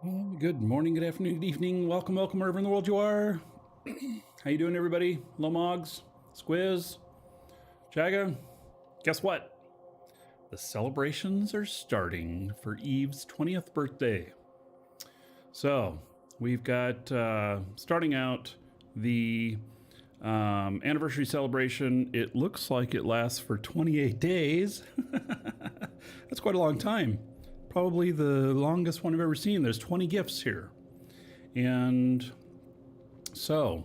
Good morning, good afternoon, good evening. Welcome, wherever in the world you are. How you doing, everybody? Lomogs, Squiz, Jaga. Guess what? The celebrations are starting for Eve's 20th birthday. So we've got starting out the anniversary celebration. It looks like it lasts for 28 days. That's quite a long time. Probably the longest one I've ever seen. There's 20 gifts here. And so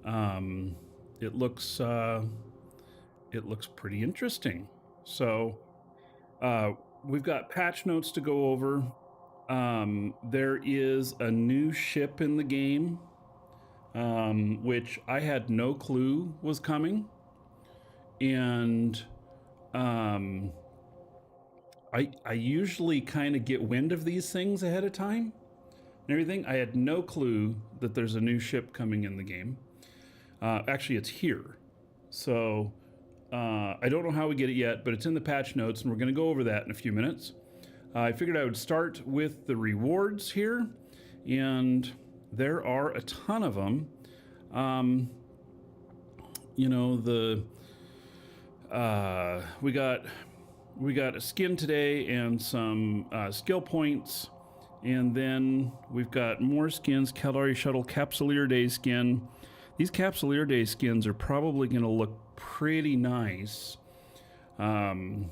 it looks pretty interesting. So we've got patch notes to go over. There is a new ship in the game, which I had no clue was coming. And I usually kind of get wind of these things ahead of time and everything. I had no clue that there's a new ship coming in the game. Actually, it's here. So I don't know how we get it yet, but it's in the patch notes, and we're going to go over that in a few minutes. I figured I would start with the rewards here, and there are a ton of them. You know, we got a skin today and some skill points, and then we've got more skins. Calorie Shuttle Capsuleer Day skin. These Capsuleer Day skins are probably going to look pretty nice. And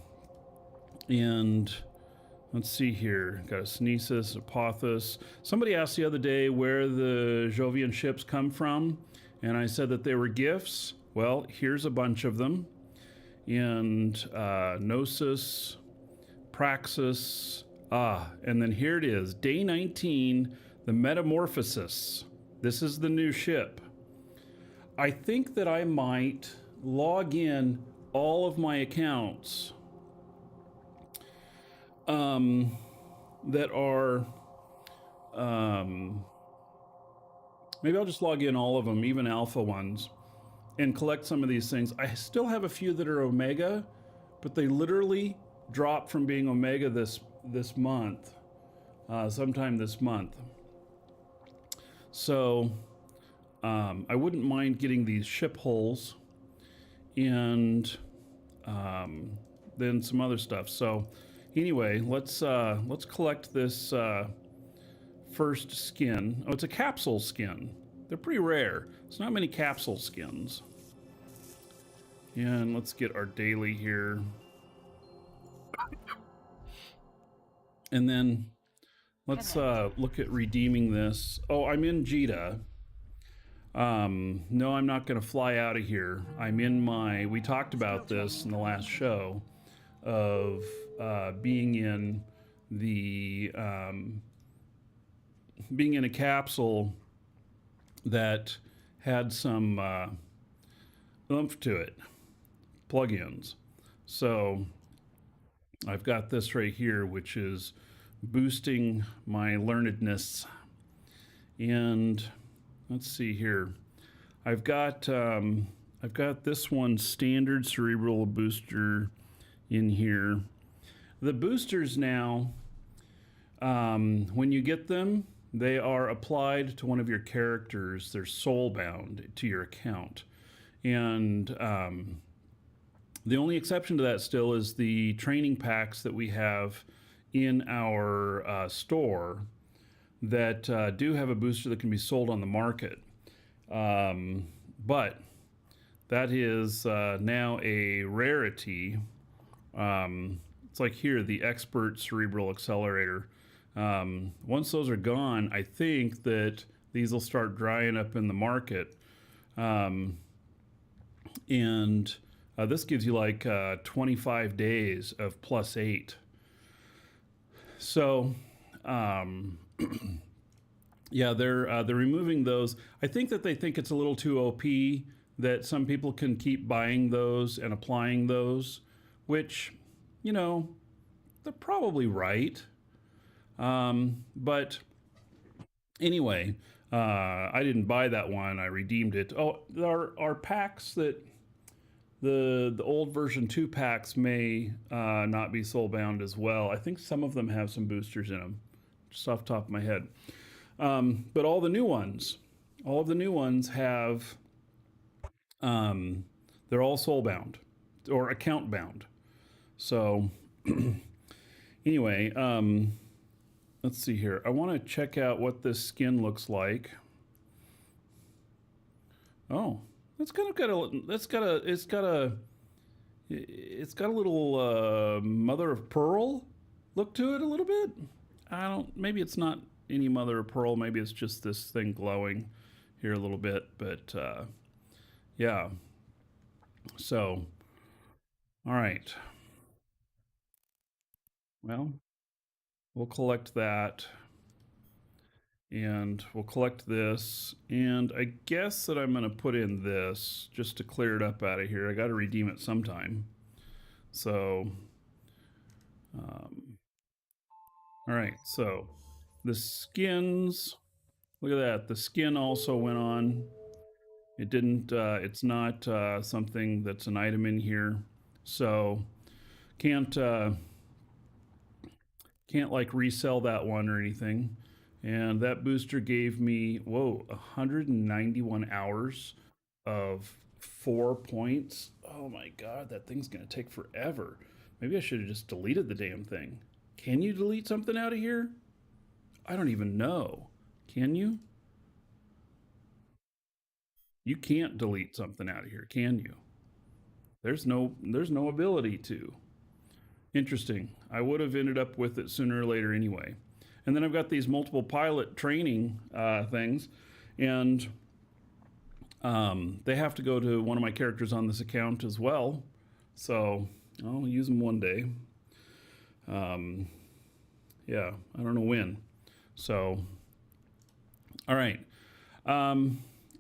let's see here. Got a Snesis, a Pothos. Somebody asked the other day where the Jovian ships come from, and I said that they were gifts. Well, here's a bunch of them. And Gnosis, Praxis, and then here it is, day 19, the Metamorphosis. This is the new ship. I think that I might log in all of my accounts that are, maybe I'll just log in all of them, even alpha ones, and collect some of these things. I still have a few that are Omega, but they literally dropped from being Omega this month, sometime this month. So I wouldn't mind getting these ship holes and then some other stuff. So anyway, let's collect this first skin. Oh, it's a capsule skin. They're pretty rare. There's not many capsule skins. And let's get our daily here. And then let's look at redeeming this. Oh, I'm in Jita. No, I'm not going to fly out of here. I'm in my, we talked about this in the last show, of being in the, being in a capsule that had some oomph to it, plugins. So I've got this right here, which is boosting my learnedness. And let's see here. I've got this one, standard cerebral booster, in here. The boosters now, when you get them, they are applied to one of your characters. They're soul-bound to your account. And the only exception to that still is the training packs that we have in our store that do have a booster that can be sold on the market. But that is now a rarity. It's like here, the Expert Cerebral Accelerator. Once those are gone, I think that these will start drying up in the market. And this gives you like 25 days of +8. So, yeah, they're removing those. I think that they think it's a little too OP, that some people can keep buying those and applying those, which, you know, they're probably right. But anyway, I didn't buy that one. I redeemed it. Oh, there are packs that the old version 2 packs may not be soul bound as well. I think some of them have some boosters in them. just off the top of my head. But all the new ones have, they're all soul bound or account bound. So anyway, let's see here. I want to check out what this skin looks like. Oh, it's kind of got a, it's got a little mother of pearl look to it a little bit. Maybe it's not any mother of pearl. Maybe it's just this thing glowing here a little bit, but yeah. So, all right. Well, we'll collect that. And we'll collect this. And I guess that I'm going to put in this just to clear it up out of here. I got to redeem it sometime. So, all right. So the skins, look at that. The skin also went on. It didn't, it's not something that's an item in here. So can't like resell that one or anything. And that booster gave me, whoa, 191 hours of 4 points. Oh my God, that thing's gonna take forever. Maybe I should have just deleted the damn thing. Can you delete something out of here? I don't even know. Can you? You can't delete something out of here, can you? There's no ability to. Interesting. I would have ended up with it sooner or later anyway. And then I've got these multiple pilot training things, and they have to go to one of my characters on this account as well. So I'll use them one day. Yeah, I don't know when. So, all right.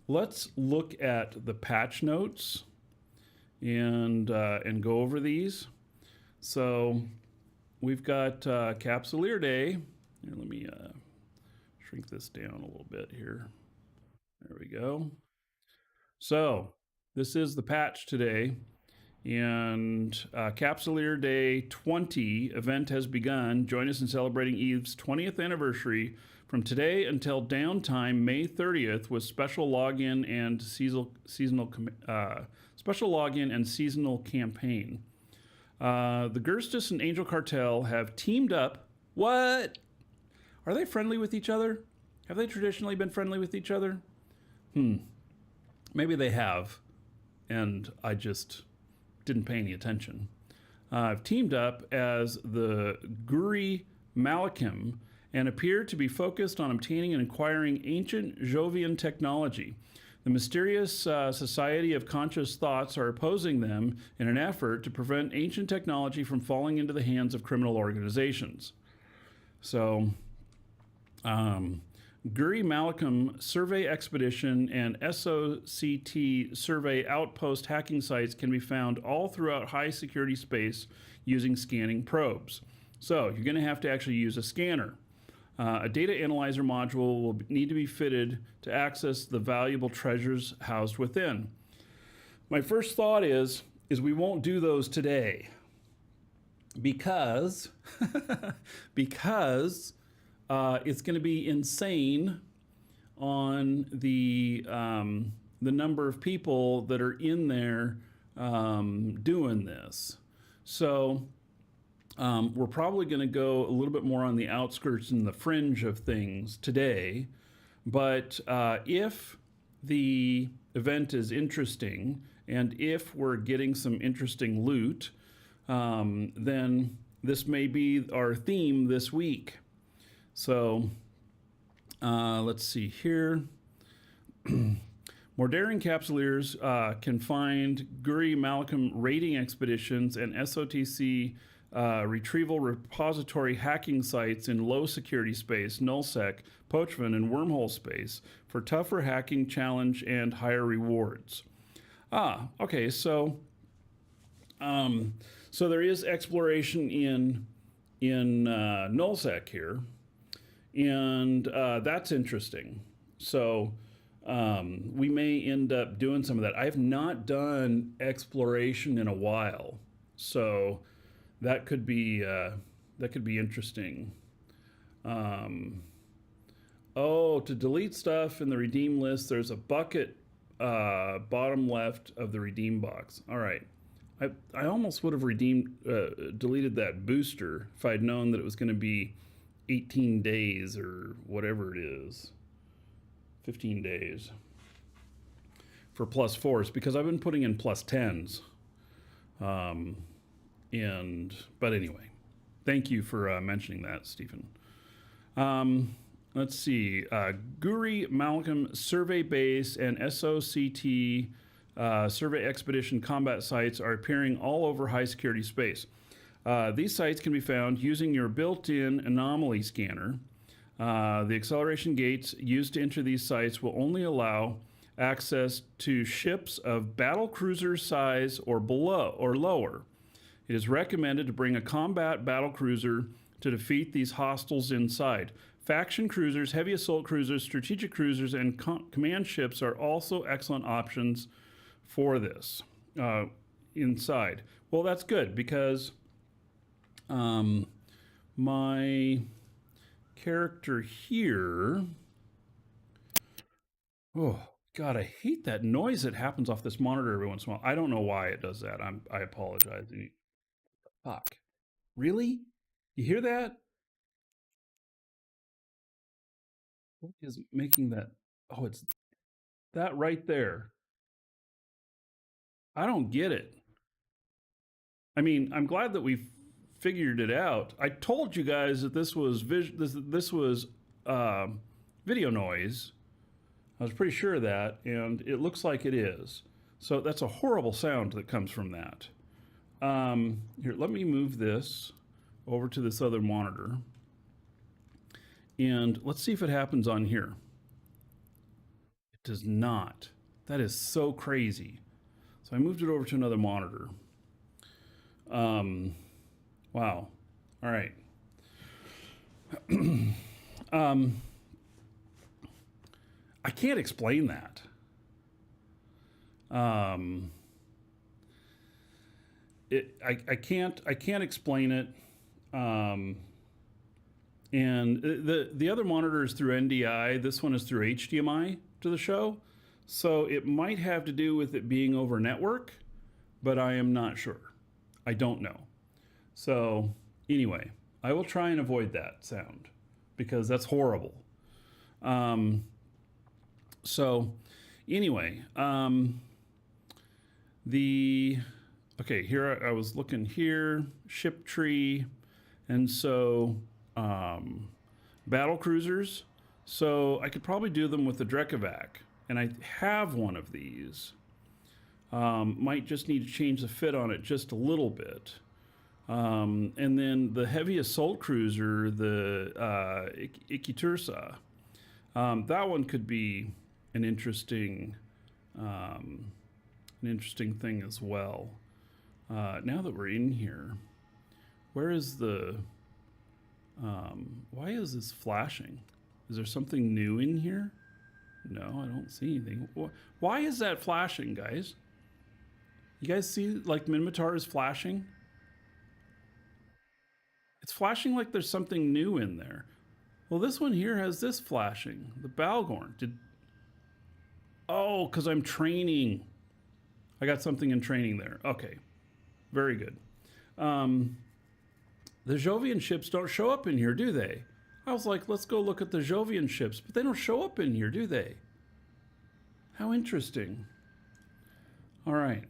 Let's look at the patch notes and go over these. So we've got Capsuleer Day. Here, let me shrink this down a little bit here. There we go. So this is the patch today, and Capsuleer Day 20 event has begun. Join us in celebrating EVE's 20th anniversary from today until downtime May 30th with special login and seasonal campaign. The Gerstus and Angel Cartel have teamed up. What? Are they friendly with each other? Have they traditionally been friendly with each other? Maybe they have, and I just didn't pay any attention. I've teamed up as the Guri Malachim and appear to be focused on obtaining and acquiring ancient Jovian technology. The mysterious Society of Conscious Thoughts are opposing them in an effort to prevent ancient technology from falling into the hands of criminal organizations. So, Guri Malachim Survey Expedition and SOCT Survey Outpost hacking sites can be found all throughout high security space using scanning probes. So, you're going to have to actually use a scanner. A data analyzer module will need to be fitted to access the valuable treasures housed within. My first thought is we won't do those today because it's going to be insane on the number of people that are in there doing this. So we're probably going to go a little bit more on the outskirts and the fringe of things today. But if the event is interesting and if we're getting some interesting loot, then this may be our theme this week. So let's see here. More daring capsuleers can find Guri Malachim raiding expeditions and SOTC retrieval repository hacking sites in low security space, nullsec, poachman, and wormhole space for tougher hacking challenge and higher rewards. Okay, so there is exploration in nullsec here, and that's interesting. So we may end up doing some of that. I have not done exploration in a while, so that could be interesting. Oh, to delete stuff in the redeem list, there's a bucket bottom left of the redeem box. All right. I almost would have deleted that booster if I'd known that it was going to be 18 days or whatever it is, 15 days for +4s, because I've been putting in +10s. But anyway, thank you for mentioning that, Stephen. Let's see. Guri Malcolm Survey Base and SOCT Survey Expedition combat sites are appearing all over high security space. These sites can be found using your built-in anomaly scanner. The acceleration gates used to enter these sites will only allow access to ships of battle cruiser size or below or lower. It is recommended to bring a combat battle cruiser to defeat these hostiles inside. Faction cruisers, heavy assault cruisers, strategic cruisers, and command ships are also excellent options for this inside. Well, that's good because my character here. Oh, God, I hate that noise that happens off this monitor every once in a while. I don't know why it does that. I apologize. Fuck. Really? You hear that? What is making that? Oh, it's that right there. I don't get it. I mean, I'm glad that we figured it out. I told you guys that this was video noise. I was pretty sure of that, and it looks like it is. So that's a horrible sound that comes from that. Here, let me move this over to this other monitor. And let's see if it happens on here. It does not. That is so crazy. So I moved it over to another monitor. Wow. All right. I can't explain that. I can't explain it. And the other monitor is through NDI. This one is through HDMI to the show. So it might have to do with it being over network, but I am not sure. I don't know. So anyway, I will try and avoid that sound because that's horrible. So anyway, okay, here I was looking here, ship tree, and so battle cruisers. So I could probably do them with the Drekavac, and I have one of these. Might just need to change the fit on it just a little bit. And then the heavy assault cruiser, the Ikitursa, that one could be an interesting thing as well. Now that we're in here, where is the? Why is this flashing? Is there something new in here? No, I don't see anything. Why is that flashing, guys? You guys see like Minmatar is flashing? It's flashing like there's something new in there. Well, this one here has this flashing. The Balgorn. Oh, because I'm training. I got something in training there. Okay. Very good. The Jovian ships don't show up in here, do they? I was like, let's go look at the Jovian ships, but they don't show up in here, do they? How interesting. All right.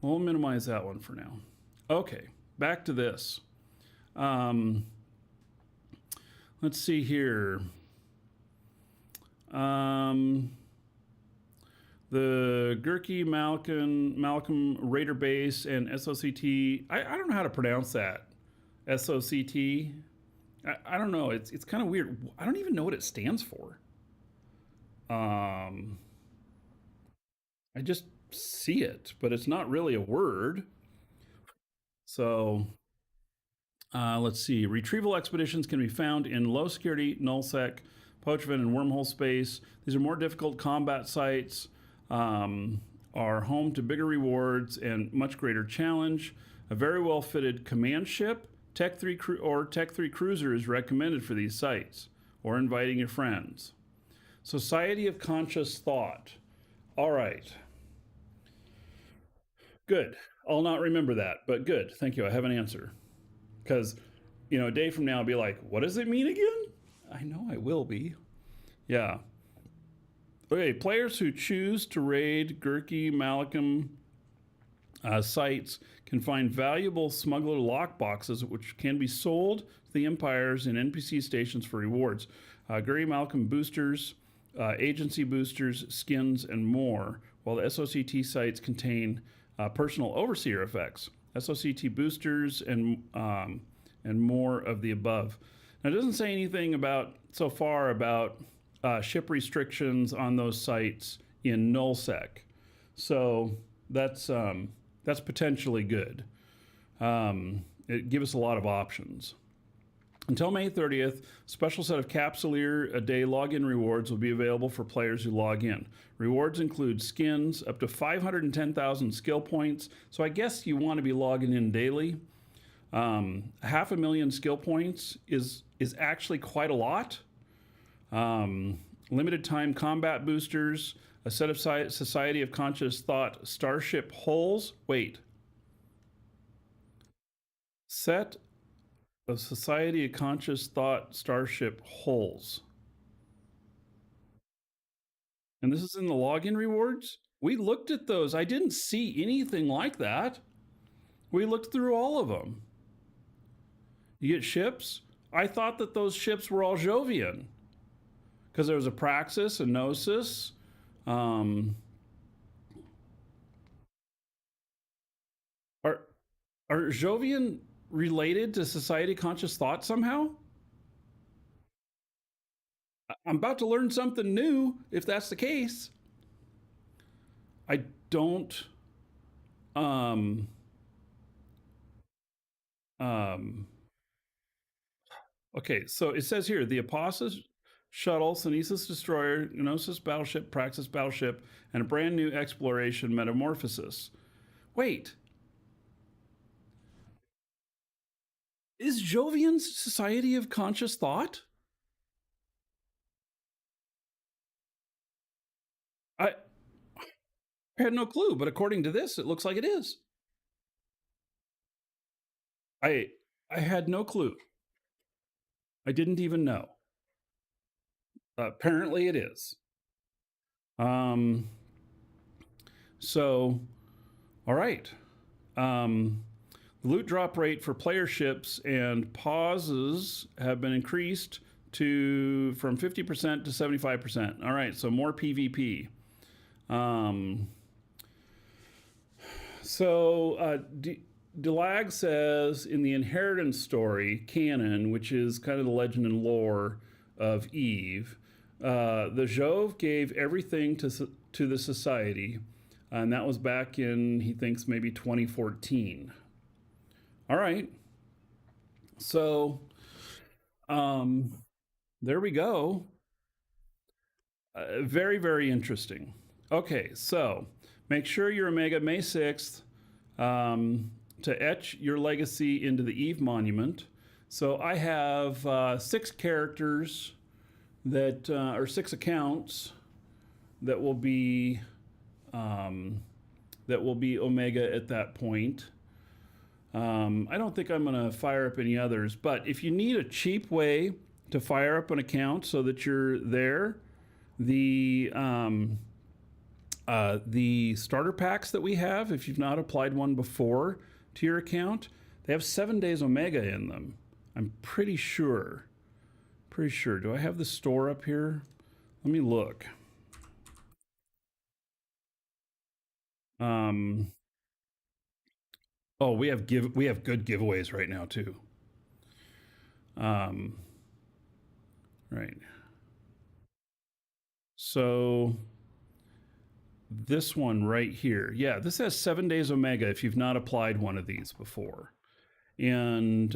We'll minimize that one for now. Okay, back to this. Let's see here. The Gurkey Malcolm Raider Base and SOCT. I don't know how to pronounce that. SOCT. I don't know. It's kind of weird. I don't even know what it stands for. I just see it, but it's not really a word. So let's see. Retrieval expeditions can be found in low security, nullsec, poachvent, and wormhole space. These are more difficult combat sites. Are home to bigger rewards and much greater challenge. A very well fitted command ship Tech 3 Cruiser is recommended for these sites, or inviting your friends. Society of Conscious Thought. All right. Good. I'll not remember that, but good. Thank you. I have an answer. Because, a day from now, I'll be like, what does it mean again? I know I will be. Yeah. Okay, players who choose to raid Gurkey Malcolm sites can find valuable smuggler lockboxes, which can be sold to the empires in NPC stations for rewards. Gurkey Malcolm boosters, agency boosters, skins, and more, while the SOCT sites contain personal overseer effects, SOCT boosters, and more of the above. Now, it doesn't say anything so far about ship restrictions on those sites in nullsec, so that's potentially good. It gives us a lot of options. Until May 30th, a special set of Capsuleer Day login rewards will be available for players who log in. Rewards include skins, up to 510,000 skill points, so I guess you want to be logging in daily. 500,000 skill points is actually quite a lot. Limited time combat boosters, a set of Society of Conscious Thought starship hulls. Wait. Set of Society of Conscious Thought starship hulls. And this is in the login rewards? We looked at those. I didn't see anything like that. We looked through all of them. You get ships? I thought that those ships were all Jovian. Because there was a Praxis, a Gnosis. Are Jovian related to Society Conscious Thought somehow? I'm about to learn something new if that's the case. I don't. Okay, so it says here the Apostle shuttle, Sunesis destroyer, Gnosis battleship, Praxis battleship, and a brand new exploration metamorphosis. Wait. Is Jovian's Society of Conscious Thought? I had no clue, but according to this, it looks like it is. I had no clue. I didn't even know. Apparently it is. So, all right. The loot drop rate for player ships and pauses have been increased from 50% to 75%. All right, so more PvP. Delag says in the inheritance story canon, which is kind of the legend and lore of Eve, the Jove gave everything to the society, and that was back in, he thinks, maybe 2014. All right. So, there we go. Very, very interesting. Okay, so make sure you're Omega May 6th to etch your legacy into the Eve Monument. So I have 6 characters that or 6 accounts that will be Omega at that point. I don't think I'm going to fire up any others, but if you need a cheap way to fire up an account so that you're there, the starter packs that we have, if you've not applied one before to your account, they have 7 days Omega in them. I'm pretty sure. Do I have the store up here? Let me look. Oh, we have good giveaways right now too. Right. So this one right here, yeah, this has 7 days Omega if you've not applied one of these before, and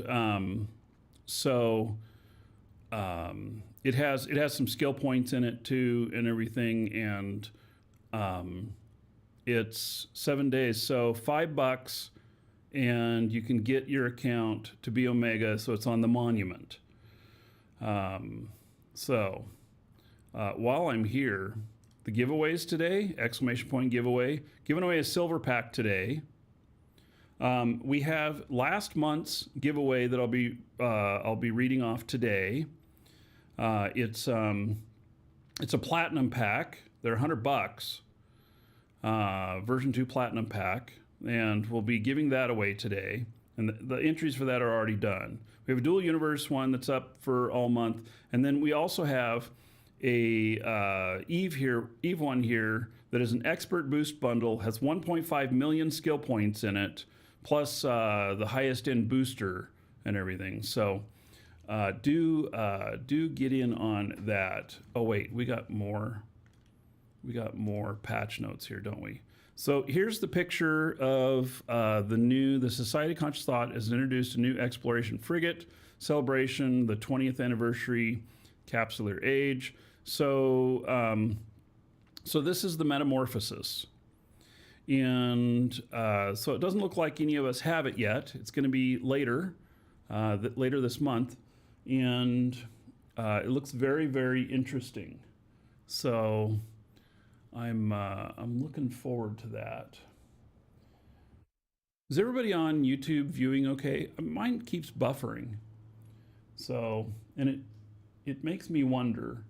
it has some skill points in it too and everything, and it's 7 days, so $5, and you can get your account to be Omega, so it's on the monument. While I'm here, the giveaways today, exclamation point giveaway, giving away a silver pack today. We have last month's giveaway that I'll be reading off today. It's a platinum pack. They're $100. Version 2 platinum pack, and we'll be giving that away today. And the entries for that are already done. We have a dual universe one that's up for all month, and then we also have a Eve one here that is an expert boost bundle, has 1.5 million skill points in it, plus the highest end booster and everything. So do get in on that. Oh wait, we got more patch notes here, don't we? So here's the picture of the Society of Conscious Thought has introduced a new exploration frigate celebration, the 20th anniversary Capsuleer Age. So this is the Metamorphosis. And so it doesn't look like any of us have it yet. It's going to be later this month. And it looks very, very interesting. So I'm looking forward to that. Is everybody on YouTube viewing okay? Mine keeps buffering. So, and it makes me wonder,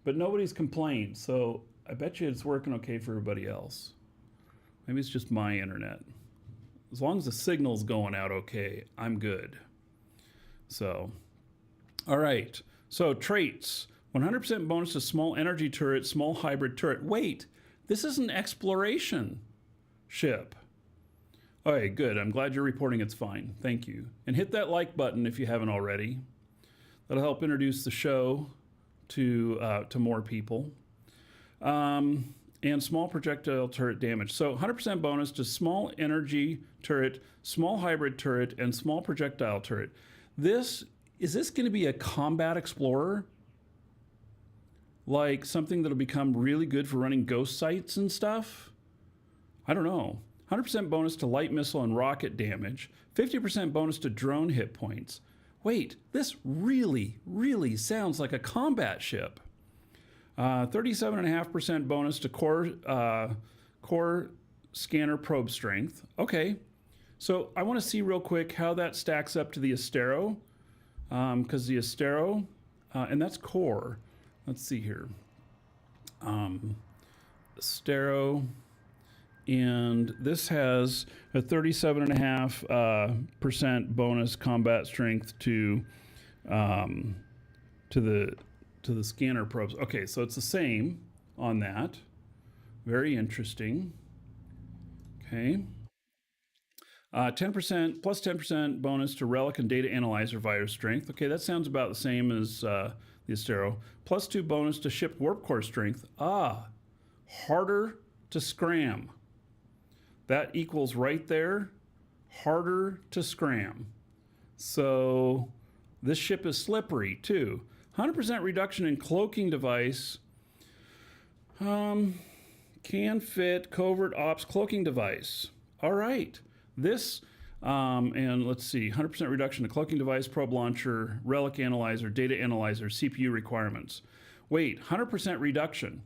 but nobody's complained. So I bet you it's working okay for everybody else. Maybe it's just my internet. As long as the signal's going out okay, I'm good. So, all right. So traits. 100% bonus to small energy turret, small hybrid turret. Wait, this is an exploration ship. All right, good. I'm glad you're reporting it's fine. Thank you. And hit that like button if you haven't already. That'll help introduce the show to more people. And small projectile turret damage. So 100% bonus to small energy turret, small hybrid turret, and small projectile turret. Is this going to be a combat explorer? Like something that'll become really good for running ghost sites and stuff? I don't know. 100% bonus to light missile and rocket damage. 50% bonus to drone hit points. Wait, this really, really sounds like a combat ship. 37.5% bonus to core scanner probe strength. Okay, so I want to see real quick how that stacks up to the Astero, because the Astero, and that's core. Let's see here. Astero, and this has a 37.5% bonus combat strength to the scanner probes. Okay, so it's the same on that. Very interesting. Okay. 10% plus 10% bonus to relic and data analyzer virus strength. Okay, that sounds about the same as the Astero. Plus 2 bonus to ship warp core strength. Harder to scram. That equals right there, harder to scram. So this ship is slippery too. 100% reduction in cloaking device. Can fit covert ops cloaking device. All right. This, and let's see, 100% reduction to cloaking device, probe launcher, relic analyzer, data analyzer, CPU requirements. Wait, 100% reduction.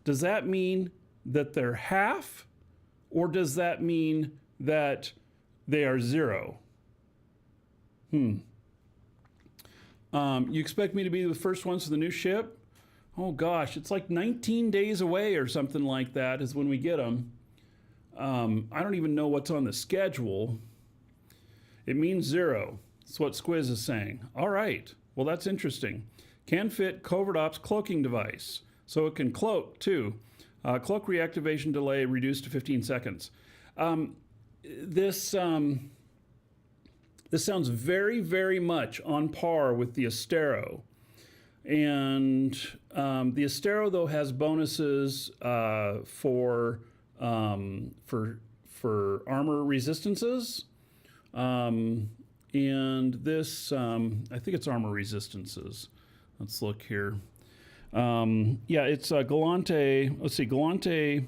Does that mean that they're half? Or does that mean that they are 0? You expect me to be the first ones to the new ship? Oh gosh, it's like 19 days away or something like that is when we get them. I don't even know what's on the schedule. It means 0. That's what Squiz is saying. All right, well that's interesting. Can fit covert ops cloaking device. So it can cloak too. Cloak reactivation delay reduced to 15 seconds. This sounds very, very much on par with the Astero. And the Astero, though, has bonuses for armor resistances. And this, I think it's armor resistances. Let's look here. Yeah, it's Galante. Let's see, Galante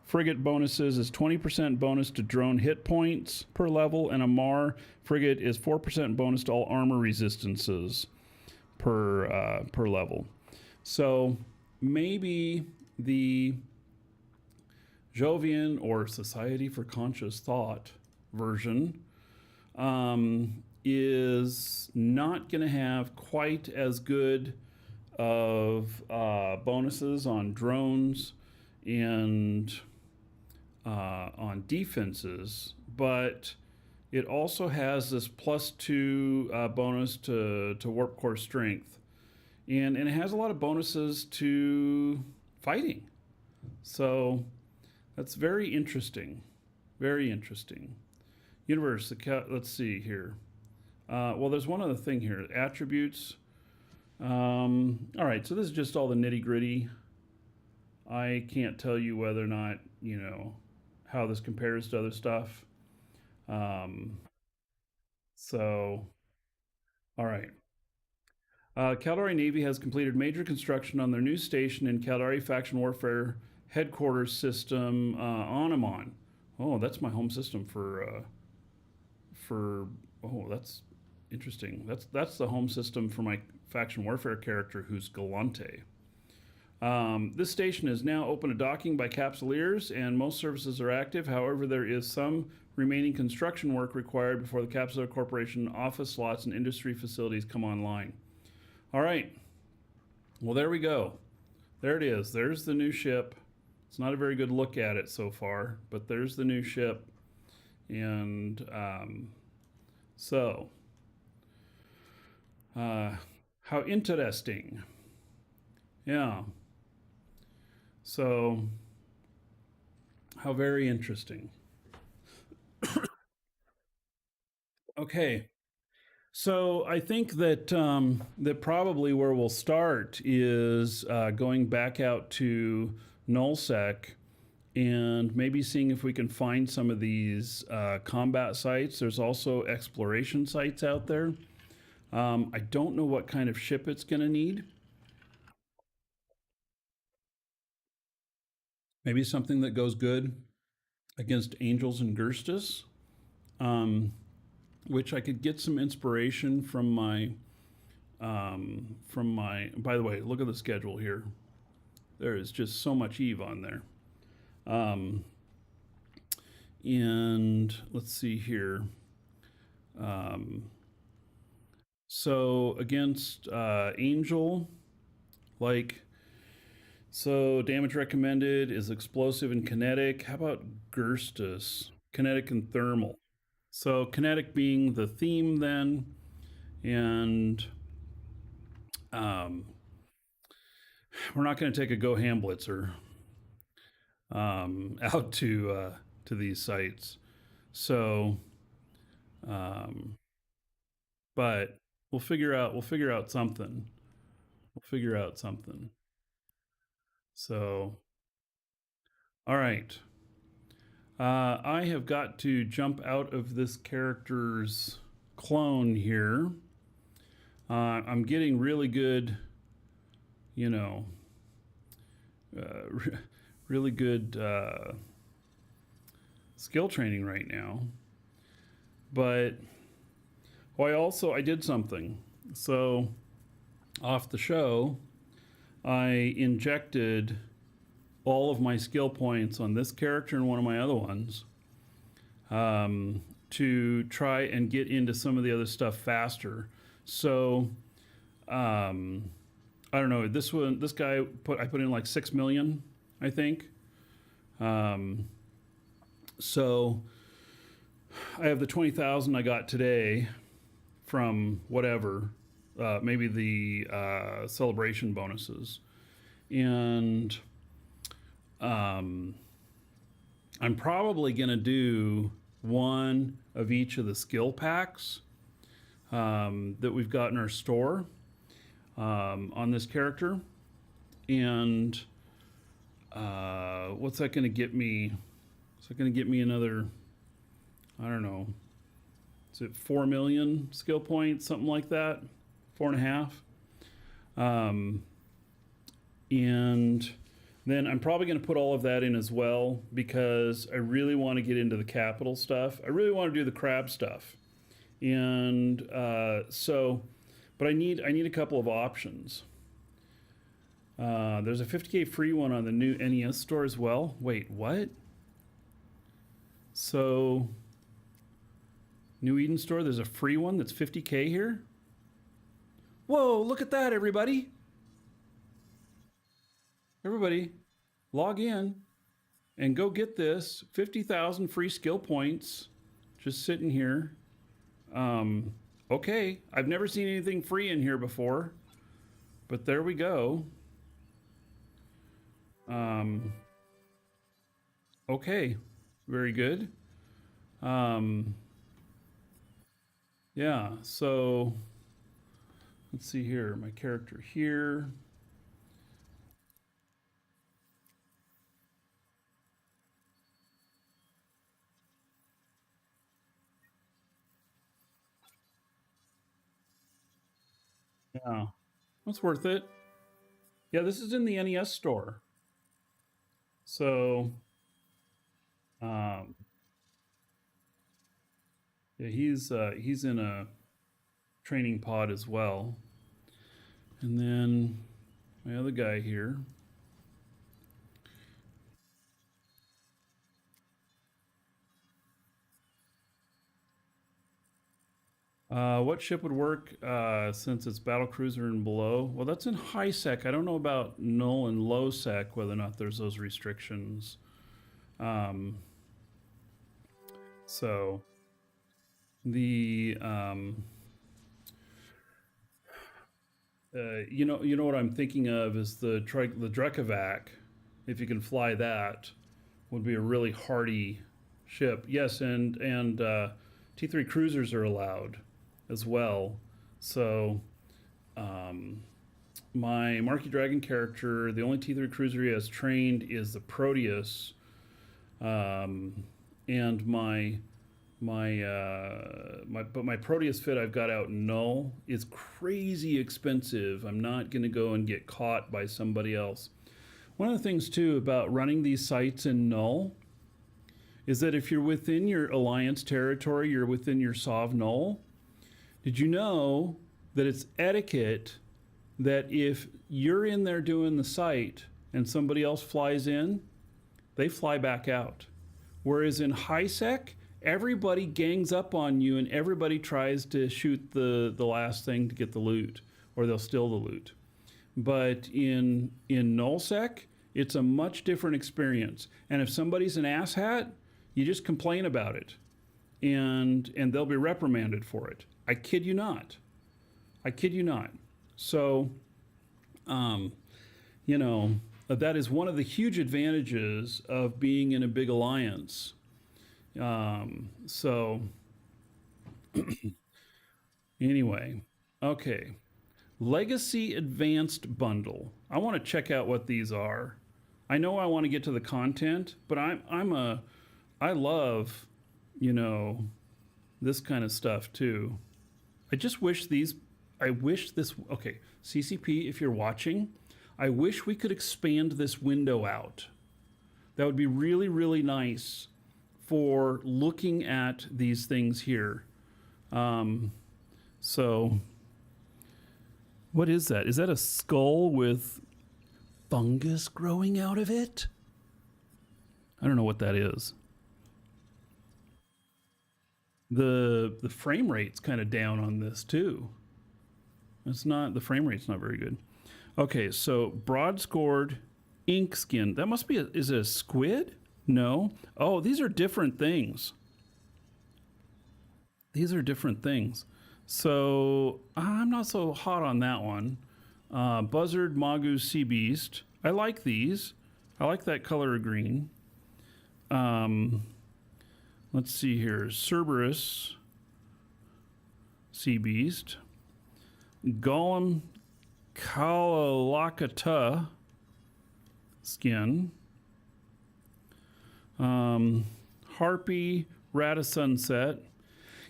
frigate bonuses is 20% bonus to drone hit points per level, and a Mar frigate is 4% bonus to all armor resistances per level. So maybe the Jovian or Society for Conscious Thought version is not going to have quite as good of bonuses on drones and on defenses, but it also has this +2 bonus to warp core strength, and it has a lot of bonuses to fighting. So that's very interesting. Very interesting. Universe, let's see here. Well, there's one other thing here. Attributes. All right, so this is just all the nitty gritty. I can't tell you whether or not, you know, how this compares to other stuff. So, all right. Caldari Navy has completed major construction on their new station in Caldari Faction Warfare Headquarters System on Amon. Oh, that's my home system for oh, that's interesting. That's the home system for my Faction Warfare character, who's Galante. This station is now open to docking by Capsuleers, and most services are active. However, there is some remaining construction work required before the Capsuleer Corporation office slots and industry facilities come online. All right. Well, there we go. There it is. There's the new ship. It's not a very good look at it so far, but there's the new ship. And so, how interesting. Yeah. So, how very interesting. Okay. So I think that that probably where we'll start is going back out to nullsec and maybe seeing if we can find some of these combat sites. There's also exploration sites out there. I don't know what kind of ship it's going to need. Maybe something that goes good against Angels and Gerstus, which I could get some inspiration from my. By the way, look at the schedule here. There is just so much Eve on there. And let's see here. So against Angel, like, so damage recommended is explosive and kinetic. How about Gerstus? Kinetic and thermal. So kinetic being the theme then, and we're not going to take a Go Hamblitzer out to these sites. So, but we'll figure out something. We'll figure out something. So, all right. I have got to jump out of this character's clone here. I'm getting really good, you know, really good skill training right now. But I did something. So off the show, I injected all of my skill points on this character and one of my other ones to try and get into some of the other stuff faster. So I don't know. This guy I put in like 6 million, I think. So I have the 20,000 I got today from whatever, maybe the celebration bonuses, and I'm probably going to do one of each of the skill packs that we've got in our store on this character. And what's that going to get me? Is that going to get me another, I don't know, is it 4 million skill points, something like that? 4.5. And Then I'm probably going to put all of that in as well because I really want to get into the capital stuff. I really want to do the crab stuff. And but I need a couple of options. There's a 50K free one on the new NES store as well. Wait, what? So, New Eden store, there's a free one that's 50K here? Whoa, look at that, everybody. Everybody, log in and go get this 50,000 free skill points just sitting here. Okay, I've never seen anything free in here before, but there we go. Okay, very good. Yeah, so let's see here, my character here. Yeah, that's worth it. Yeah, this is in the NES store. So, um, yeah, he's in a training pod as well. And then my other guy here. What ship would work since it's battle cruiser and below? Well, that's in high sec. I don't know about null and low sec, whether or not there's those restrictions. Um, so the you know what I'm thinking of is the Drekovac. If you can fly that, would be a really hardy ship. Yes, and T3 cruisers are allowed as well. So my Markee Dragon character, the only T3 cruiser he has trained is the Proteus, and my Proteus fit I've got out in null is crazy expensive. I'm not going to go and get caught by somebody else. One of the things too about running these sites in null is that if you're within your alliance territory, you're within your Sov null. Did you know that it's etiquette that if you're in there doing the site and somebody else flies in, they fly back out? Whereas in high sec, everybody gangs up on you and everybody tries to shoot the last thing to get the loot, or they'll steal the loot. But in nullsec, it's a much different experience. And if somebody's an asshat, you just complain about it, and they'll be reprimanded for it. I kid you not. I kid you not. So, you know, that is one of the huge advantages of being in a big alliance. So, anyway, okay. Legacy Advanced Bundle. I want to check out what these are. I know I want to get to the content, but I love, you know, this kind of stuff too. I just wish okay, CCP, if you're watching, I wish we could expand this window out. That would be really, really nice for looking at these things here. So, what is that? Is that a skull with fungus growing out of it? I don't know what that is. The frame rate's kind of down on this too. The frame rate's not very good. Okay, so broad scored ink skin. That must be is it a squid? No. Oh, these are different things. These are different things. So I'm not so hot on that one. Buzzard, Magu, Sea Beast. I like these. I like that color of green. Let's see here. Cerberus, Sea Beast. Golem, Kalalakata skin. Harpy, Rata Sunset.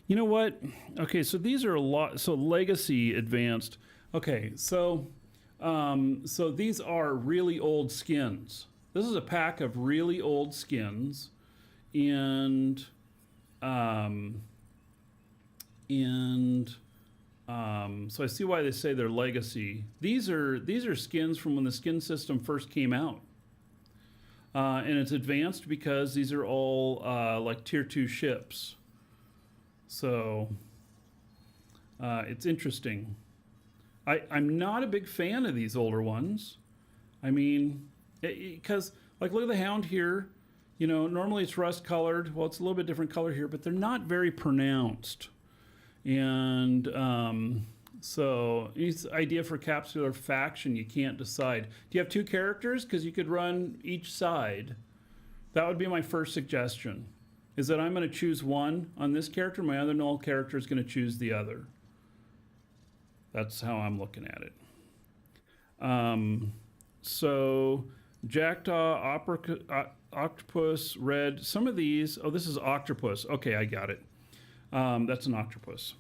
You know what? Okay, so these are a lot. So Legacy Advanced. Okay, so So these are really old skins. This is a pack of really old skins, and um, and so I see why they say they're legacy. These are skins from when the skin system first came out, and it's advanced because these are all like tier 2 ships. So it's interesting. I'm not a big fan of these older ones. I mean, because like look at the hound here. You know, normally it's rust colored. Well, it's a little bit different color here, but they're not very pronounced. And so, it's idea for capsular faction. You can't decide. Do you have two characters? Because you could run each side. That would be my first suggestion. Is that I'm going to choose one on this character. My other null character is going to choose the other. That's how I'm looking at it. So jackdaw, octopus, red. Some of these. Oh, this is octopus. Okay, I got it. That's an octopus.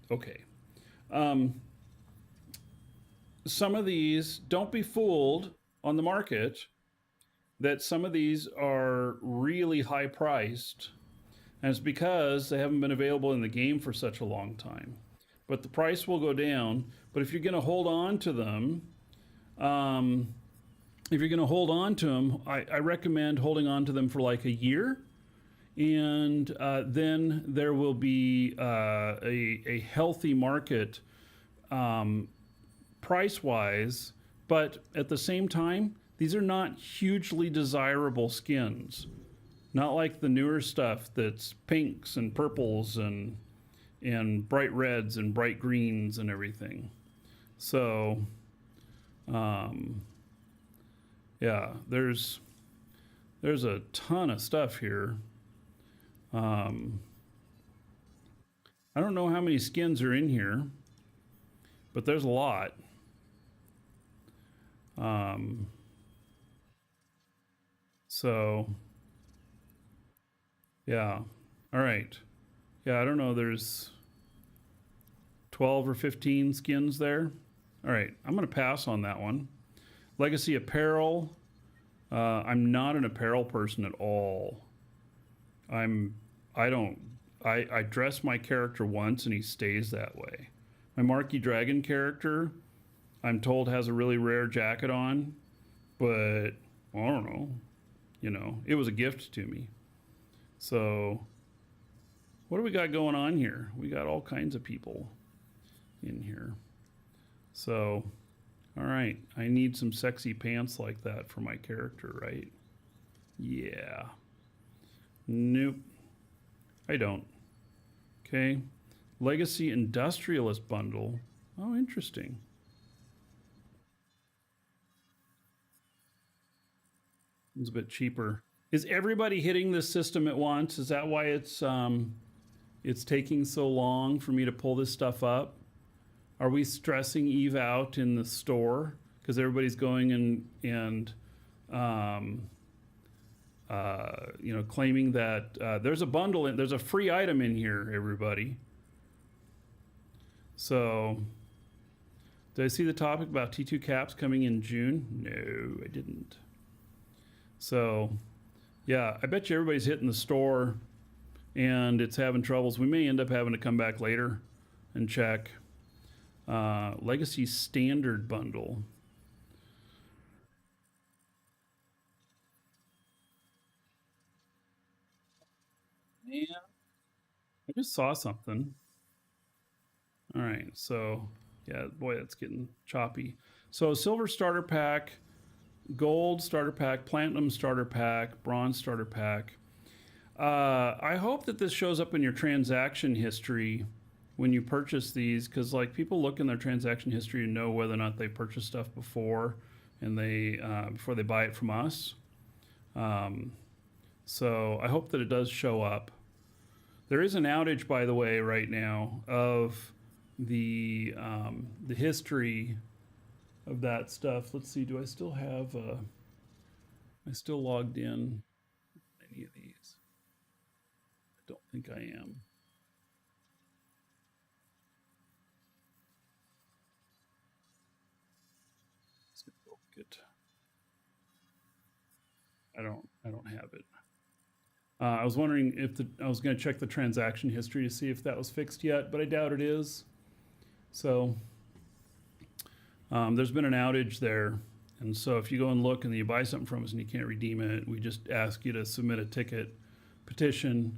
Okay. Some of these, don't be fooled on the market that some of these are really high priced, and it's because they haven't been available in the game for such a long time. But the price will go down. But if you're going to hold on to them, I recommend holding on to them for like a year, and then there will be a healthy market price wise. But at the same time, these are not hugely desirable skins. Not like the newer stuff that's pinks and purples and bright reds and bright greens and everything. So, yeah, there's a ton of stuff here. I don't know how many skins are in here, but there's a lot. So, yeah. All right. Yeah, I don't know. There's 12 or 15 skins there. All right. I'm going to pass on that one. Legacy apparel. I'm not an apparel person at all. I don't, I dress my character once and he stays that way. My Markee Dragon character, I'm told, has a really rare jacket on, but I don't know. You know, it was a gift to me. So, what do we got going on here? We got all kinds of people in here. So, all right, I need some sexy pants like that for my character, right? Yeah. Nope, I don't. Okay. Legacy Industrialist Bundle. Oh, interesting. It's a bit cheaper. Is everybody hitting this system at once? Is that why it's taking so long for me to pull this stuff up? Are we stressing Eve out in the store because everybody's going and um, claiming that there's a bundle there's a free item in here, everybody. So, did I see the topic about T2 caps coming in June? No, I didn't. So, yeah, I bet you everybody's hitting the store and it's having troubles. We may end up having to come back later and check. Legacy Standard Bundle. Yeah, I just saw something. All right, so yeah, boy, that's getting choppy. So silver starter pack, gold starter pack, platinum starter pack, bronze starter pack. I hope that this shows up in your transaction history when you purchase these, because like people look in their transaction history to know whether or not they purchased stuff before, and they before they buy it from us. Um, so I hope that it does show up. There is an outage, by the way, right now of the history of that stuff. Let's see. Do I still have? I still logged in any of these? I don't think I am. it. I don't have it. I was wondering if I was going to check the transaction history to see if that was fixed yet, but I doubt it is. So there's been an outage there. And so if you go and look and you buy something from us and you can't redeem it, we just ask you to submit a ticket petition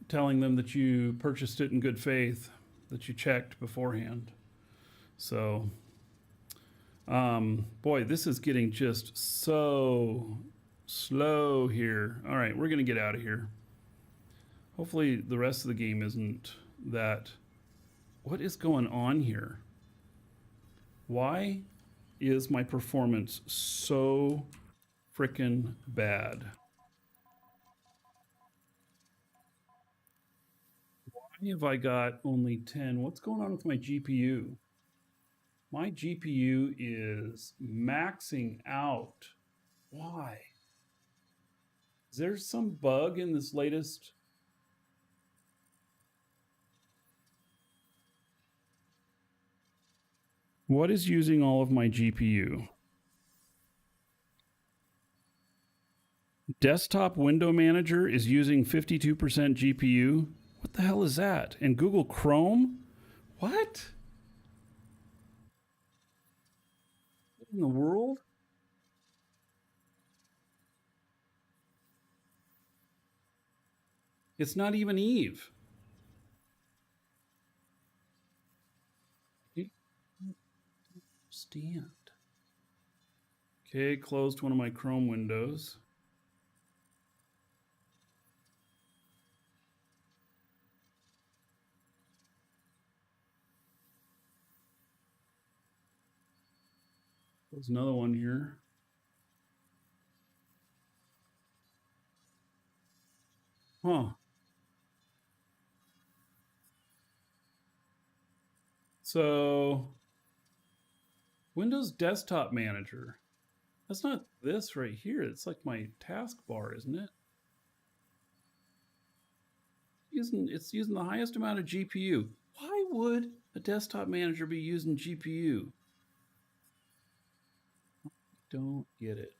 telling them that you purchased it in good faith, that you checked beforehand. So, boy, this is getting just so slow here. All right, we're going to get out of here. Hopefully the rest of the game isn't that. What is going on here? Why is my performance so frickin' bad? Why have I got only 10? What's going on with my GPU? My GPU is maxing out. Why? Is there some bug in this latest? What is using all of my GPU? Desktop Window Manager is using 52% GPU. What the hell is that? And Google Chrome? What? What in the world? It's not even Eve. I don't understand. Okay, closed one of my Chrome windows. There's another one here. Huh. So, Windows Desktop Manager. That's not this right here. It's like my taskbar, isn't it? It's using the highest amount of GPU. Why would a desktop manager be using GPU? Don't get it.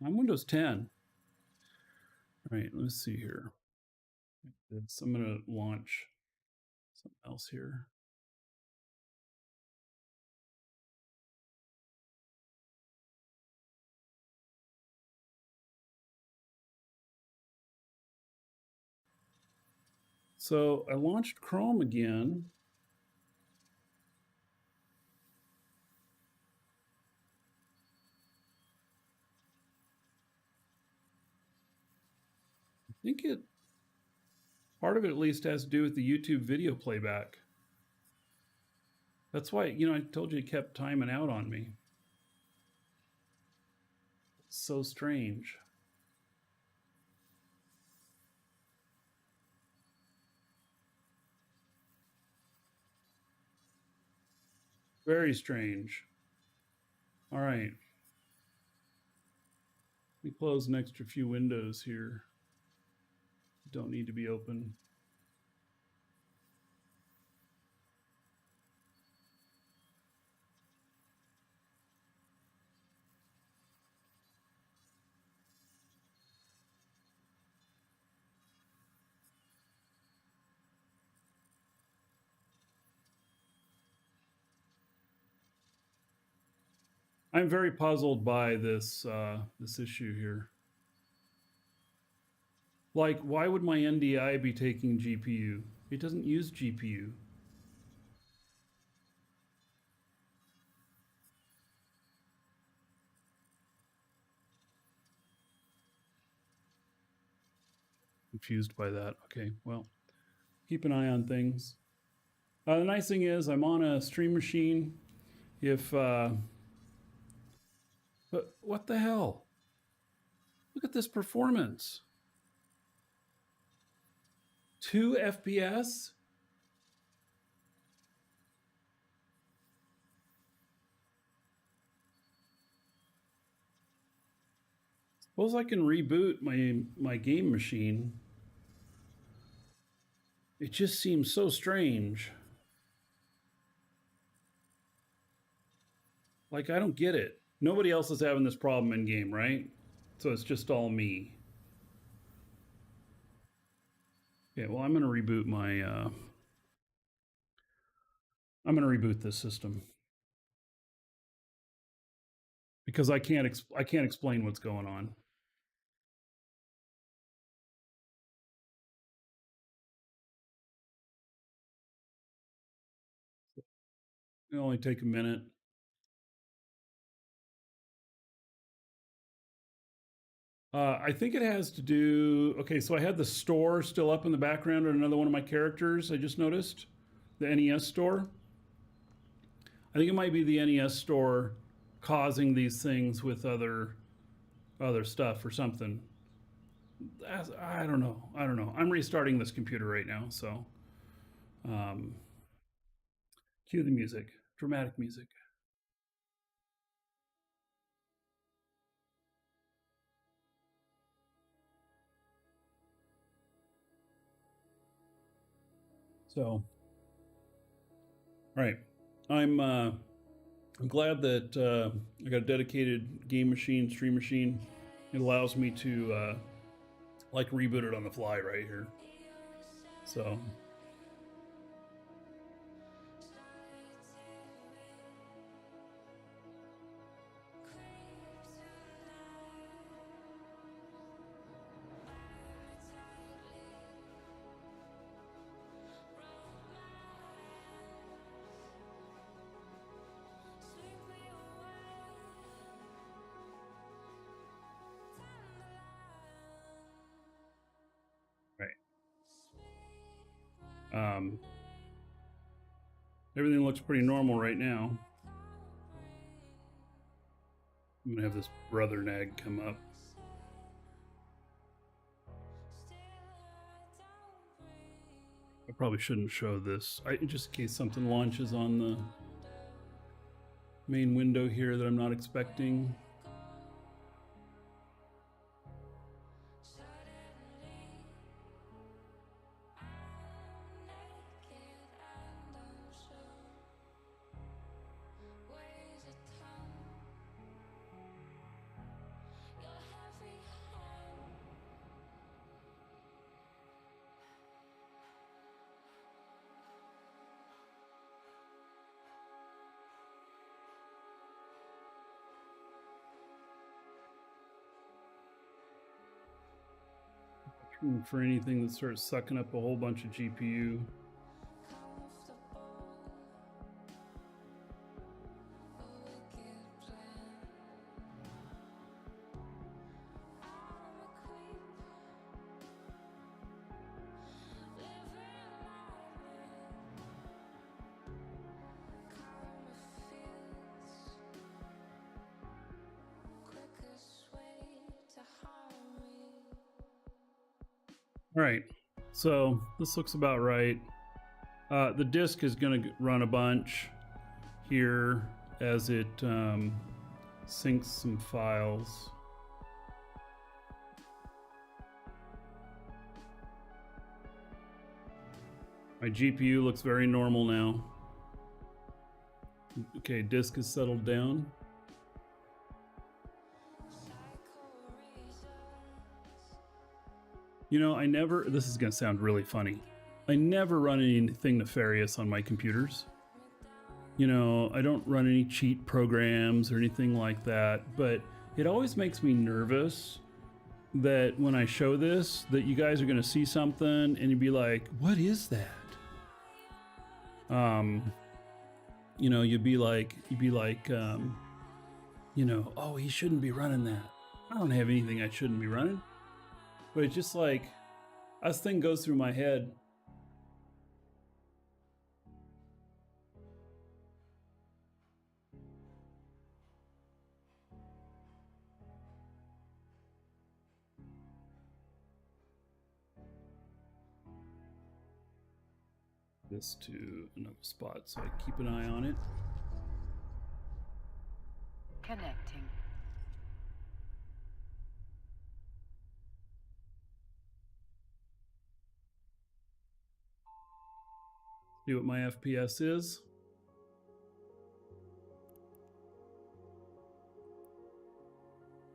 I'm Windows 10. All right, let's see here. I'm going to launch something else here. So I launched Chrome again. I think part of it at least has to do with the YouTube video playback. That's why, I told you it kept timing out on me. It's so strange. Very strange. All right. Let me close an extra few windows here. Don't need to be open. I'm very puzzled by this issue here. Like, why would my NDI be taking GPU? It doesn't use GPU. Confused by that. Okay, well, keep an eye on things. The nice thing is I'm on a stream machine. If but what the hell? Look at this performance. 2 FPS? Suppose I can reboot my game machine. It just seems so strange. Like, I don't get it. Nobody else is having this problem in game, right? So it's just all me. Okay, well, I'm going to reboot my. I'm going to reboot this system because I can't explain what's going on. It'll only take a minute. I think it has to do. Okay, so I had the store still up in the background on another one of my characters. I just noticed the NES store. I think it might be the NES store causing these things with other stuff or something. I don't know. I don't know. I'm restarting this computer right now, so um, cue the music, dramatic music. So, all right, I'm glad that I got a dedicated game machine, stream machine. It allows me to like reboot it on the fly right here. So, right. Um, Everything looks pretty normal right now. I'm gonna have this brother nag come up. I probably shouldn't show this, just in case something launches on the main window here that I'm not expecting. For anything that starts sucking up a whole bunch of GPU. All right, so this looks about right. The disk is going to run a bunch here as it syncs some files. My GPU looks very normal now. Okay, disk is settled down. You know, this is going to sound really funny. I never run anything nefarious on my computers. You know, I don't run any cheat programs or anything like that, but it always makes me nervous that when I show this, that you guys are going to see something and you'd be like, what is that? You know, you'd be like, you know, oh, he shouldn't be running that. I don't have anything I shouldn't be running. But it's just like, this thing goes through my head. This to another spot so I keep an eye on it. Connecting. See what my FPS is.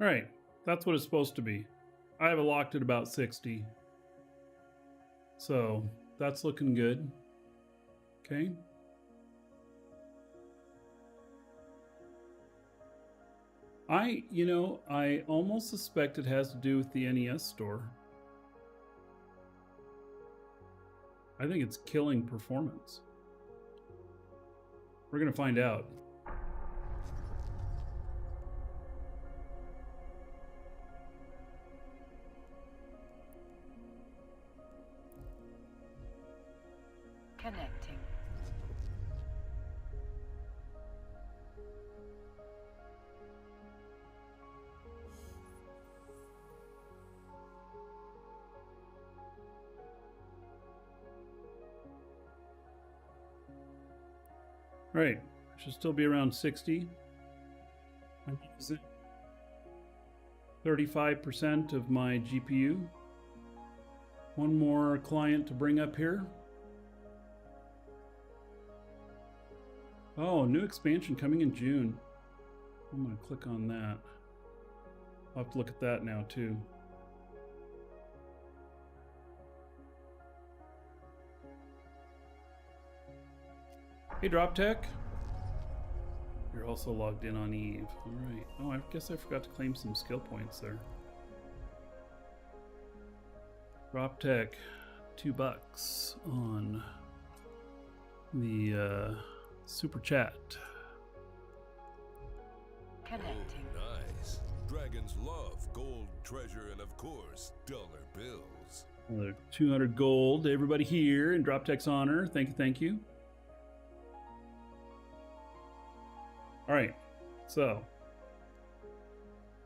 All right, that's what it's supposed to be. I have it locked at about 60. So that's looking good. Okay. I almost suspect it has to do with the NES store. I think it's killing performance. We're going to find out. Connecting. Right, should still be around 60. I'm using 35% of my GPU. One more client to bring up here. Oh, new expansion coming in June. I'm going to click on that. I'll have to look at that now too. Hey, DropTech. You're also logged in on Eve. All right. Oh, I guess I forgot to claim some skill points there. DropTech, $2 on the super chat. Connecting. Nice. Dragons love gold, treasure, and of course, dollar bills. Another 200 gold to everybody here in DropTech's honor. Thank you, thank you. All right, so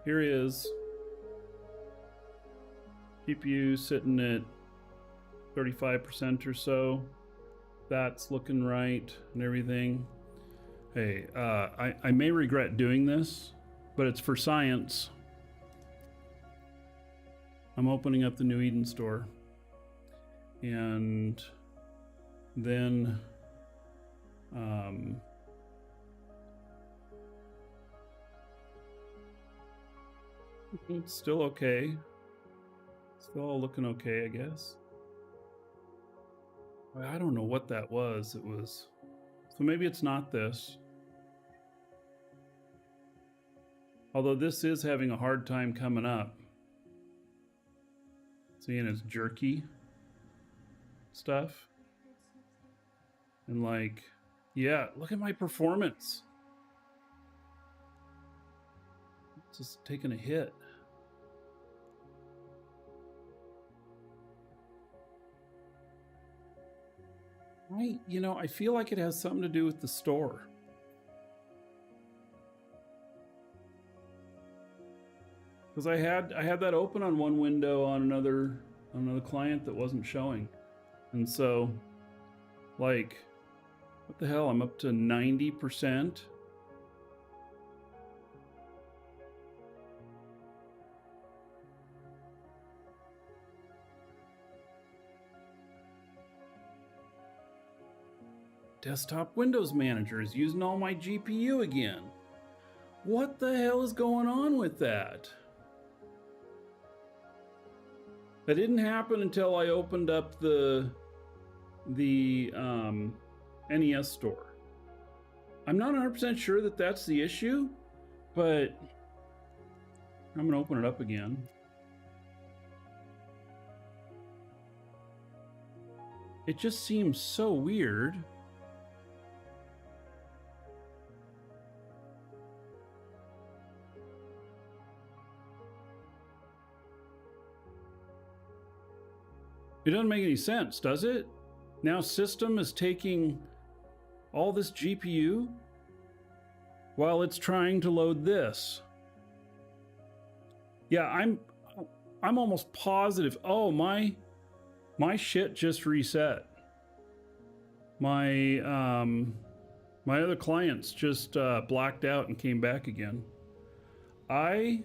here is GPU sitting at 35% or so. That's looking right and everything. Hey, I may regret doing this, but it's for science. I'm opening up the New Eden store. And then it's still okay. Still all looking okay, I guess. I don't know what that was. It was... So maybe it's not this. Although this is having a hard time coming up. Seeing it's jerky stuff. And like, yeah, look at my performance. It's just taking a hit. I feel like it has something to do with the store. Because I had that open on one window on another client that wasn't showing. And so, like, what the hell? I'm up to 90%. Desktop Windows Manager is using all my GPU again. What the hell is going on with that? That didn't happen until I opened up the NES store. I'm not 100% sure that that's the issue, but I'm gonna open it up again. It just seems so weird. It doesn't make any sense, does it? Now system is taking all this GPU while it's trying to load this. Yeah, I'm almost positive. Oh, my shit just reset. My other clients just blacked out and came back again. I